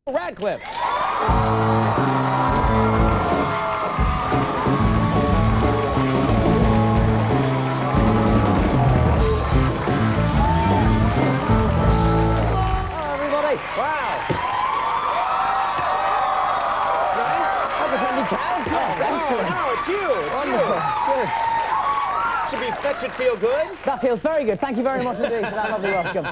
Radcliffe. Everybody. Wow. That's nice. That's a friendly count. Yes, excellent. No, it's you. It's Wonderful. Good. you. That should feel good. That feels very good. Thank you very much indeed for that lovely welcome.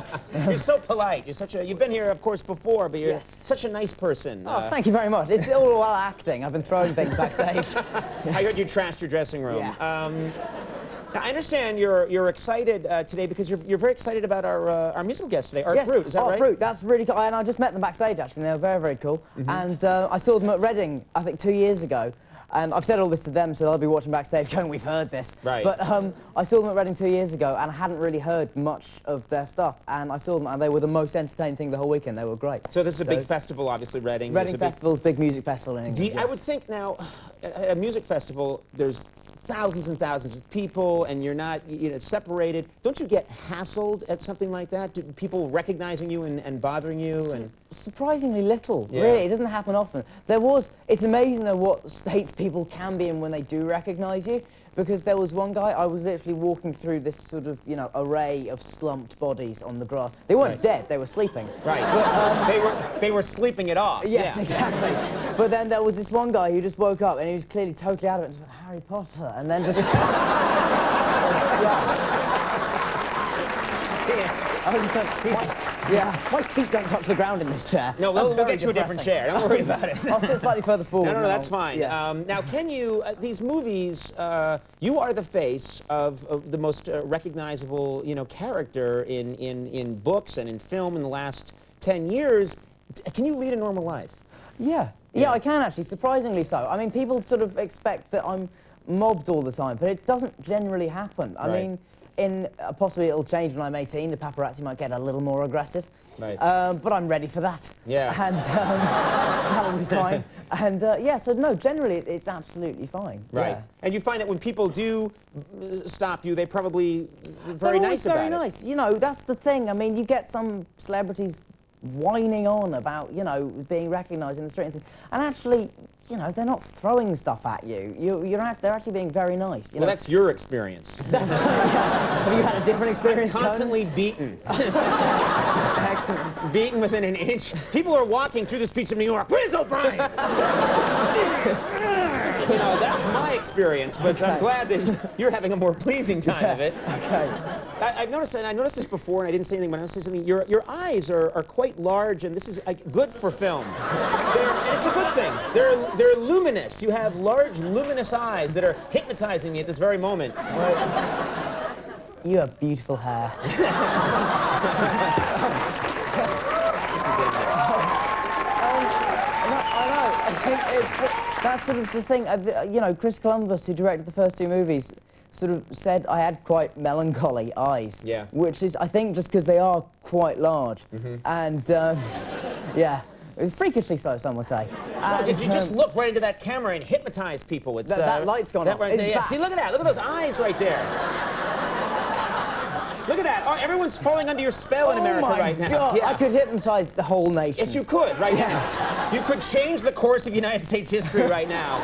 You're so polite. You've been here, of course, before, but you're Yes. such a nice person. Oh, thank you very much. It's all while acting. I've been throwing things backstage. I heard you trashed your dressing room. Yeah. Now, I understand you're excited today because you're very excited about our musical guest today, Art Yes, Brute. Is that right? Art Brute. That's really cool. And I just met them backstage, actually, and they were very, very cool. And I saw them at Reading, I think, 2 years ago. And I've said all this to them, so they'll be watching backstage going, we've heard this. Right. But I saw them at Reading 2 years ago, and I hadn't really heard much of their stuff. And I saw them, and they were the most entertaining thing the whole weekend. They were great. So this is a big festival, obviously, Reading. Reading Festival's big music festival in England. I would think now, at a music festival, there's thousands and thousands of people, and you're not separated. Don't you get hassled at something like that? Do people recognizing you and bothering you? And surprisingly little, Yeah. really. It doesn't happen often. It's amazing though what states people can be in when they do recognize you. Because there was one guy, I was literally walking through this sort of, array of slumped bodies on the grass. They weren't dead, they were sleeping. Right. But, they were sleeping it off. yes, Yeah. exactly. But then there was this one guy who just woke up and he was clearly totally out of it and just went, Harry Potter, and then just... My feet don't touch the ground in this chair. No, we'll get you a different chair. Don't worry about it. I'll sit slightly further forward. No, that's fine. Yeah. Now, can you, these movies, you are the face of the most recognizable, character in books and in film in the last 10 years. Can you lead a normal life? Yeah, I can actually, surprisingly so. I mean, people sort of expect that I'm mobbed all the time, but it doesn't generally happen. I mean, possibly it'll change when I'm 18. The paparazzi might get a little more aggressive. Right. But I'm ready for that. Yeah. And that'll be fine. And so no, generally it's absolutely fine. Right. Yeah. And you find that when people do stop you, they probably very nice about it. They're always very nice. That's the thing. I mean, you get some celebrities whining on about, being recognised in the street. And actually, they're not throwing stuff at you. They're actually being very nice. Well, that's your experience. Have you had a different experience, Constantly beaten. Excellent. Beaten within an inch. People are walking through the streets of New York. Where's O'Brien? That's my experience, but I'm glad that you're having a more pleasing time of it. Okay. I've noticed, and I noticed this before, and I didn't say anything, but I noticed something. Your eyes are quite large, and this is good for film. It's a good thing. They're luminous. You have large, luminous eyes that are hypnotizing me at this very moment. You have beautiful hair. That's sort of the thing. Chris Columbus, who directed the first two movies, sort of said I had quite melancholy eyes. Yeah. Which is, I think, just because they are quite large. And, freakishly so, some would say. Well, did you just look right into that camera and hypnotize people? It's, that light's gone off. Right there. Yeah. See, look at that. Look at those eyes right there. Look at that. Oh, everyone's falling under your spell in America right now. God, Yeah. I could hypnotize the whole nation. Yes, you could, right? Yes. You could change the course of United States history right now.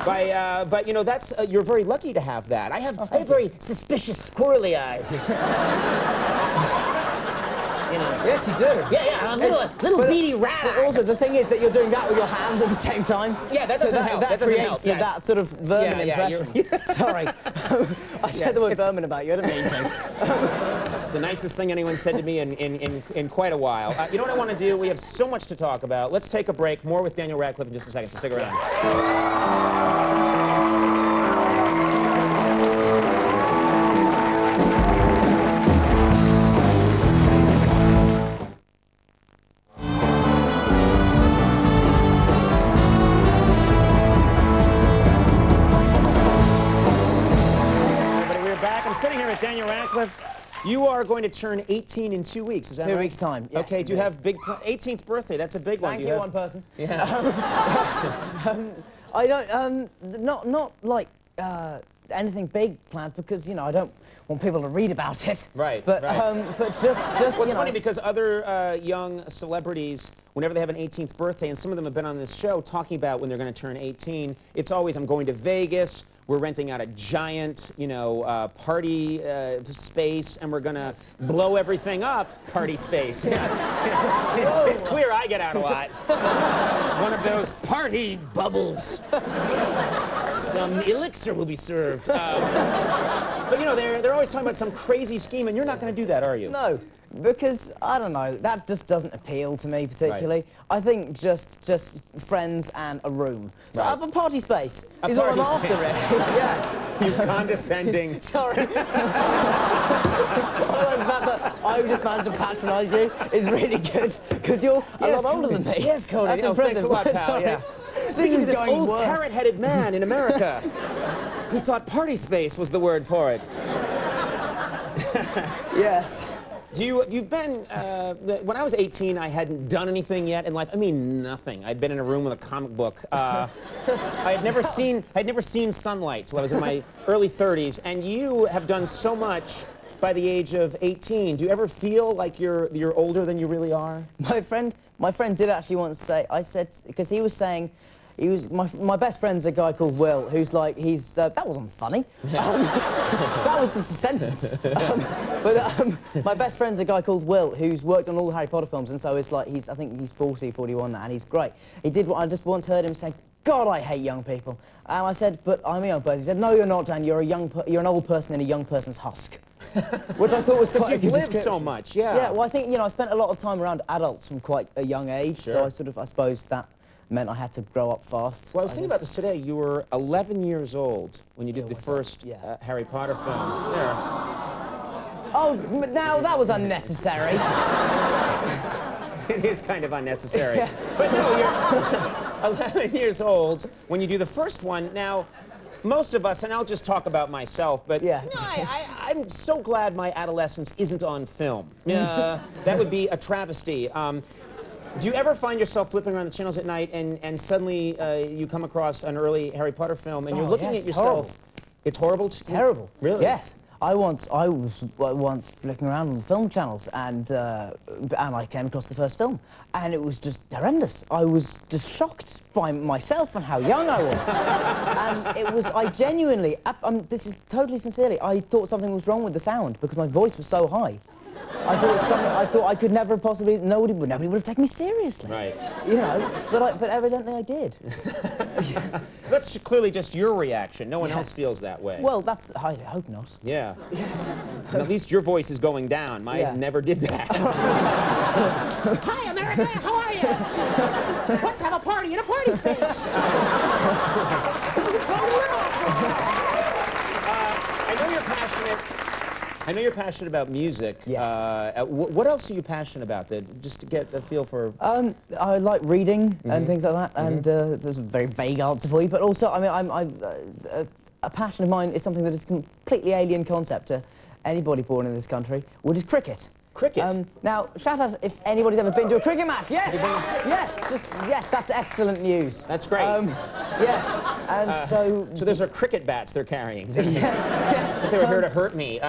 But that's you're very lucky to have that. I have very suspicious, squirrely eyes. Yes, you do. Yeah, little beady rat But eyes. also, the thing is that you're doing that with your hands at the same time. Yeah, that doesn't help. That doesn't creates help. Yeah. that sort of vermin impression. Sorry. I said the word vermin about you. I didn't mean to. That's the nicest thing anyone's said to me in quite a while. You know what I want to do? We have so much to talk about. Let's take a break. More with Daniel Radcliffe in just a second, so stick around. Sitting here with Daniel Radcliffe. You are going to turn 18 in 2 weeks, is that right? 2 weeks' time, yes. Okay, do you have big 18th birthday? That's a big one. Thank you, one person. Yeah. I don't, not like anything big planned because, you know, I don't want people to read about it. Right, But, right. but just Well, it's you know. funny because other young celebrities, whenever they have an 18th birthday, and some of them have been on this show talking about when they're going to turn 18, it's always, I'm going to Vegas, we're renting out a giant, you know, party space, and we're going to blow everything up, party space. Yeah. It's clear I get out a lot. One of those party bubbles. Some elixir will be served. But, you know, they're always talking about some crazy scheme, and you're not going to do that, are you? No, because, I don't know, that just doesn't appeal to me particularly. Right. I think just friends and a room. So Right. a party space A is all I'm party after, space. really. Yeah. You condescending. Sorry. I like the fact that I just managed to patronise you is really good, because you're a lot older than me. Yes, Conan. That's Oh, impressive. thanks a lot, pal. Sorry. Yeah. This Speaking is of this going old worse. carrot-headed man in America who thought party space was the word for it. Yes. You've been, when I was 18, I hadn't done anything yet in life. I mean, nothing. I'd been in a room with a comic book. I had never seen sunlight till I was in my early 30s, and you have done so much by the age of 18. Do you ever feel like you're older than you really are? My friend did actually once say, I said, because he was saying, my best friend's a guy called Will, who's like, that wasn't funny. That was just a sentence. My best friend's a guy called Will, who's worked on all the Harry Potter films, and so it's like, I think he's 40, 41 now, and he's great. I just once heard him say, God, I hate young people. And I said, but I'm a young person. He said, no, you're not, Dan. You're an old person in a young person's husk. Which I thought was quite a good You've lived description. so much, yeah. Yeah, well, I think, you know, I spent a lot of time around adults from quite a young age, Sure. so I suppose that meant I had to grow up fast. Well, I was thinking about this today. You were 11 years old when you did the first Yeah. Harry Potter film. There. Oh, now that was unnecessary. It is kind of unnecessary. Yeah. But no, you're 11 years old when you do the first one. Now, most of us, and I'll just talk about myself, but Yeah. no, I'm so glad my adolescence isn't on film. That would be a travesty. Do you ever find yourself flipping around the channels at night and suddenly you come across an early Harry Potter film and you're looking yes, at it's yourself? horrible. It's horrible? Terrible. Really? Yes. I was once flicking around on the film channels and I came across the first film, and it was just horrendous. I was just shocked by myself and how young I was. And it was, I genuinely, this is totally sincerely, I thought something was wrong with the sound because my voice was so high. I thought I could never possibly, nobody would have taken me seriously. Right. You know, but evidently I did. That's clearly just your reaction. No one Yes. else feels that way. Well, I hope not. Yeah. Yes. And at least your voice is going down. Mine Yeah. never did that. Hi, America. How are you? Let's have a party in a party space. I know you're passionate about music. Yes. What else are you passionate about? Just to get a feel for. I like reading and things like that, and there's a very vague answer for you. But also, I mean, a passion of mine is something that is a completely alien concept to anybody born in this country, which is cricket. Cricket? Now, shout out if anybody's ever been to a cricket match. Yes, yes, that's excellent news. That's great. Yes, and so there's our cricket bats they're carrying. yes. They were here to hurt me.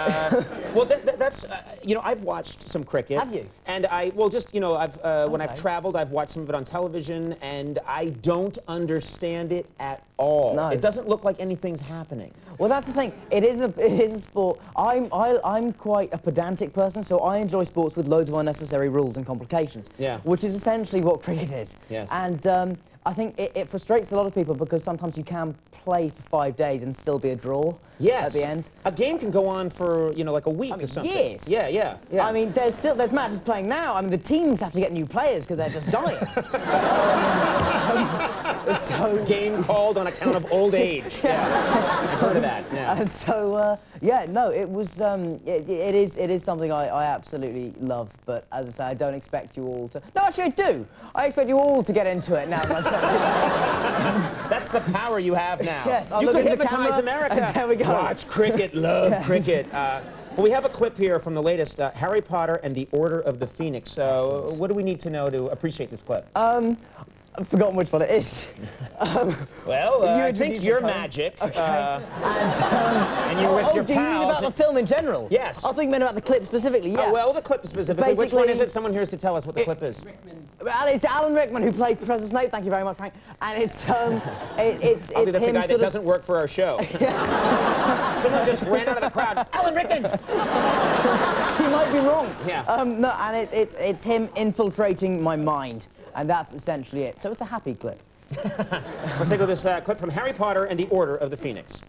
Well, that's you know, I've watched some cricket. Have you? And when I've traveled, I've watched some of it on television, and I don't understand it at all. No. It doesn't look like anything's happening. Well, that's the thing. It is a sport. I'm quite a pedantic person, so I enjoy sports with loads of unnecessary rules and complications. Yeah. Which is essentially what cricket is. Yes. And I think it frustrates a lot of people because sometimes you can play for 5 days and still be a draw. Yes. At the end. A game can go on for, you know, like a week or something. Years. Yeah. I mean, there's matches playing now. I mean, the teams have to get new players because they're just dying. So Game called on account of old age. Yeah. I've heard of that. Yeah. And so, it was, it is something I absolutely love, but as I say, I don't expect you all to... No, actually I do! I expect you all to get into it now. That's the power you have now. Yes, I'll you look could at the hypnotize camera, America. and there we go. Watch cricket, love cricket. Well, we have a clip here from the latest Harry Potter and the Order of the Phoenix. So, what do we need to know to appreciate this clip? I've forgotten which one it is. Well, You I introduce think it, you're Conan. magic. Okay. And you're with your do you mean pals. about the film in general? Yes. I think you meant about the clip specifically, yeah. Well, the clip specifically. Which one is Basically- it? Someone here is to tell us what the clip is. And it's Alan Rickman who plays Professor Snape. Thank you very much, Frank. And it's it's Oddly, that's the him guy that sort of. doesn't work for our show. Someone just ran out of the crowd. Alan Rickman! He might be wrong. Yeah. No, and it's him infiltrating my mind, and that's essentially it. So it's a happy clip. Let's take this clip from Harry Potter and the Order of the Phoenix.